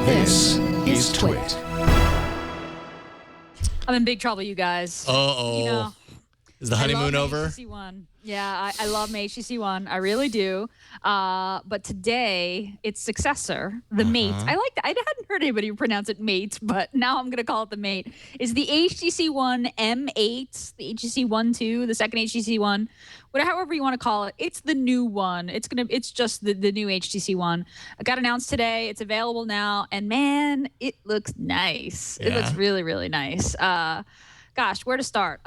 This is Twit. I'm in big trouble, you guys. Uh-oh. You know, Is the honeymoon over? HTC One. Yeah, I love my HTC One. I really do. But today, its successor, the Mate. I like that. I hadn't heard anybody pronounce it Mate, but now I'm going to call it the Mate. Is the HTC One M8, the HTC One 2, the second HTC One, whatever, however you want to call it. It's the new one. It's just the new HTC One. It got announced today. It's available now, and man, it looks nice. Yeah. It looks really, really nice. Gosh, where to start?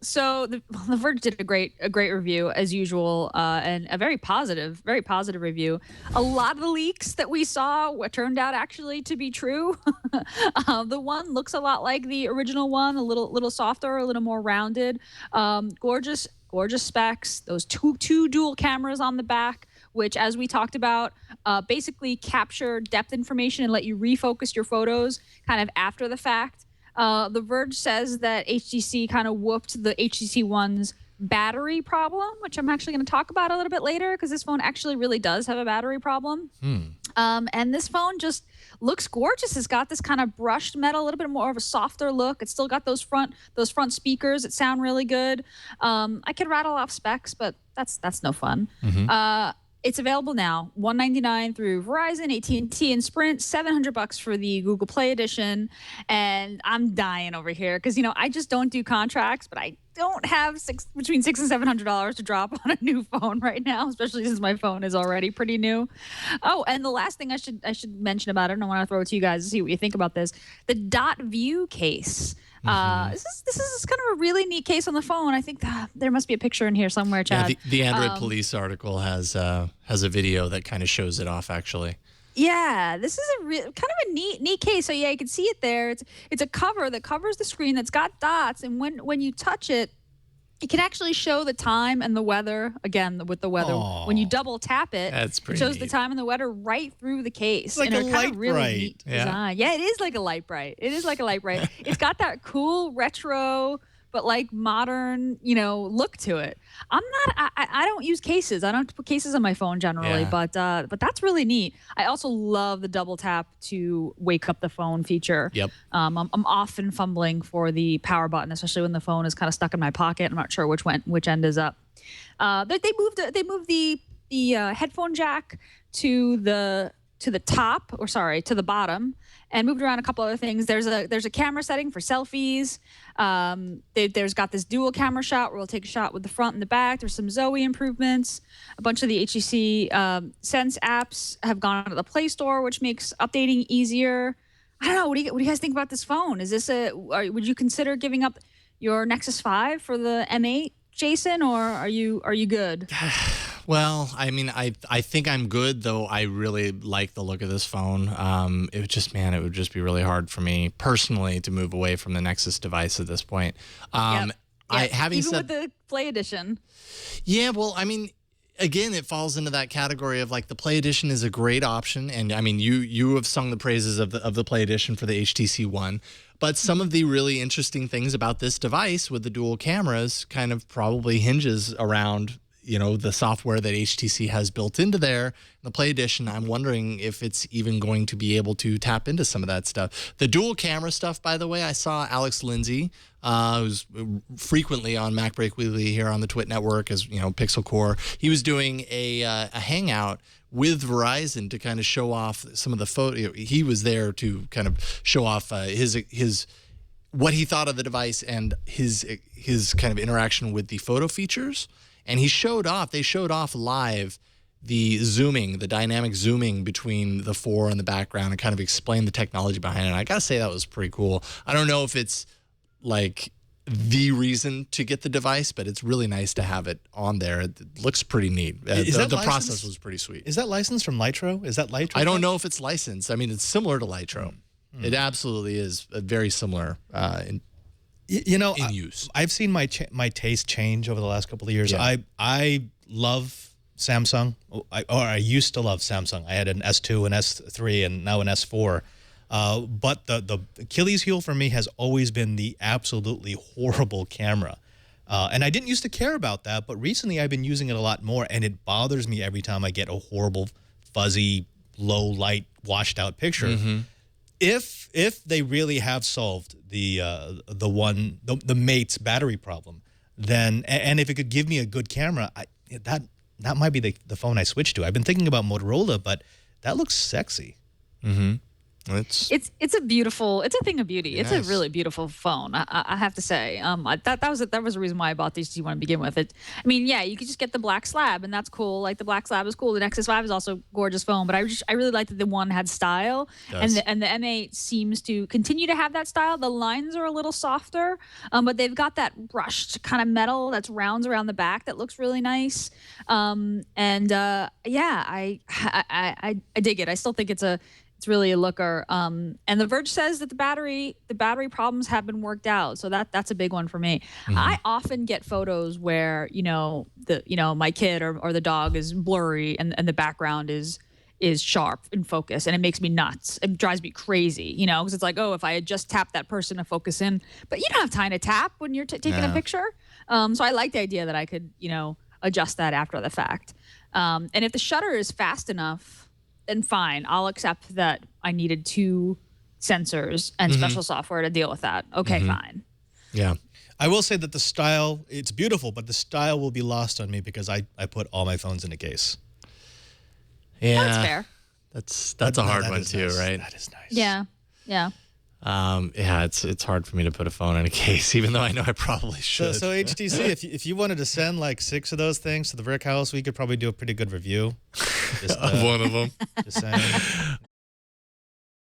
So the Verge did a great review as usual, and a very positive review. A lot of the leaks that we saw turned out actually to be true. The one looks a lot like the original one, a little softer, a little more rounded. Gorgeous specs. Those two dual cameras on the back, which, as we talked about, basically capture depth information and let you refocus your photos kind of after the fact. The Verge says that HTC kind of whooped the HTC One's battery problem, which I'm actually going to talk about a little bit later because this phone actually really does have a battery problem. And this phone just looks gorgeous. It's got this kind of brushed metal, a little bit more of a softer look. It's still got those front speakers that sound really good. I could rattle off specs, but that's no fun. It's available now, $199 through Verizon, AT&T, and Sprint, $700 for the Google Play edition. And I'm dying over here because, I just don't do contracts, but I don't have between $600 and $700 to drop on a new phone right now, especially since my phone is already pretty new. Oh, and the last thing I should mention about it, and I want to throw it to you guys to see what you think about this, the dot view case. This is kind of a really neat case on the phone. I think there must be a picture in here somewhere, Chad. Yeah, the Android Police article has a video that kind of shows it off, actually. Yeah, this is kind of a neat case. So yeah, you can see it there. It's a cover that covers the screen that's got dots, and when you touch it, it can actually show the time and the weather, again, with the weather. Aww. When you double tap it, That's pretty it shows neat. the time and the weather right through the case. It's like and a kind light of really bright. neat design. Yeah, it is like a light bright. It's got that cool retro but like modern, look to it. I don't use cases. I don't put cases on my phone generally, Yeah. but that's really neat. I also love the double tap to wake up the phone feature. Yep. I'm often fumbling for the power button, especially when the phone is kind of stuck in my pocket. I'm not sure which end is up. They moved the headphone jack to the bottom, and moved around a couple other things. There's a camera setting for selfies. There's got this dual camera shot where we'll take a shot with the front and the back. There's some Zoe improvements. A bunch of the HTC Sense apps have gone to the Play Store, which makes updating easier. I don't know. What do you guys think about this phone? Would you consider giving up your Nexus 5 for the M8, Jason, or are you good? Well, I mean, I think I'm good, though I really like the look of this phone. It would just be really hard for me personally to move away from the Nexus device at this point. Yep. Even with the Play Edition. Yeah, well, I mean, again, it falls into that category of like the Play Edition is a great option, and I mean, you have sung the praises of the Play Edition for the HTC One. But some of the really interesting things about this device with the dual cameras kind of probably hinges around the software that HTC has built into there. The Play Edition, I'm wondering if it's even going to be able to tap into some of that stuff. The dual camera stuff, by the way, I saw Alex Lindsay, who's frequently on MacBreak Weekly here on the Twit Network as, Pixel Core. He was doing a hangout with Verizon to kind of show off some of the photo. He was there to kind of show off his what he thought of the device and his kind of interaction with the photo features. And they showed off live the dynamic zooming between the fore and the background, and kind of explained the technology behind it. And I gotta say, that was pretty cool. I don't know if it's like the reason to get the device, but it's really nice to have it on there. It looks pretty neat. The process was pretty sweet. Is that licensed from Lytro? Is that Lytro? I don't know if it's licensed. I mean, it's similar to Lytro. It absolutely is very similar in use. I've seen my taste change over the last couple of years. Yeah. I love Samsung, I used to love Samsung. I had an S2, an S3, and now an S4. But the Achilles heel for me has always been the absolutely horrible camera. And I didn't used to care about that, but recently I've been using it a lot more, and it bothers me every time I get a horrible, fuzzy, low light washed out picture. If they really have solved the Mate's battery problem, then and if it could give me a good camera, that might be the phone I switch to. I've been thinking about Motorola, but that looks sexy. It's a thing of beauty. It's a really beautiful phone. I have to say. That was the reason why I bought the HTC One to begin with. You could just get the black slab, and that's cool. Like the black slab is cool. The Nexus 5 is also a gorgeous phone, but I really liked that the one had style, and the M8 seems to continue to have that style. The lines are a little softer, but they've got that brushed kind of metal that's rounds around the back that looks really nice. I dig it. I still think it's really a looker. And The Verge says that the battery problems have been worked out. So that's a big one for me. I often get photos where, my kid or the dog is blurry and the background is sharp in focus, and it makes me nuts. It drives me crazy, because it's like, oh, if I had just tapped that person to focus in, but you don't have time to tap when you're taking a picture. So I like the idea that I could, adjust that after the fact. And if the shutter is fast enough, then fine, I'll accept that I needed 2 sensors and special software to deal with that. Okay, fine. Yeah. I will say that the style, it's beautiful, but the style will be lost on me because I put all my phones in a case. Yeah. That's fair. That's a hard one too, nice. right? That is nice. Yeah. It's hard for me to put a phone in a case, even though I know I probably should. So HTC, if you wanted to send like 6 of those things to the Brick House, we could probably do a pretty good review. Of one of them. Just saying.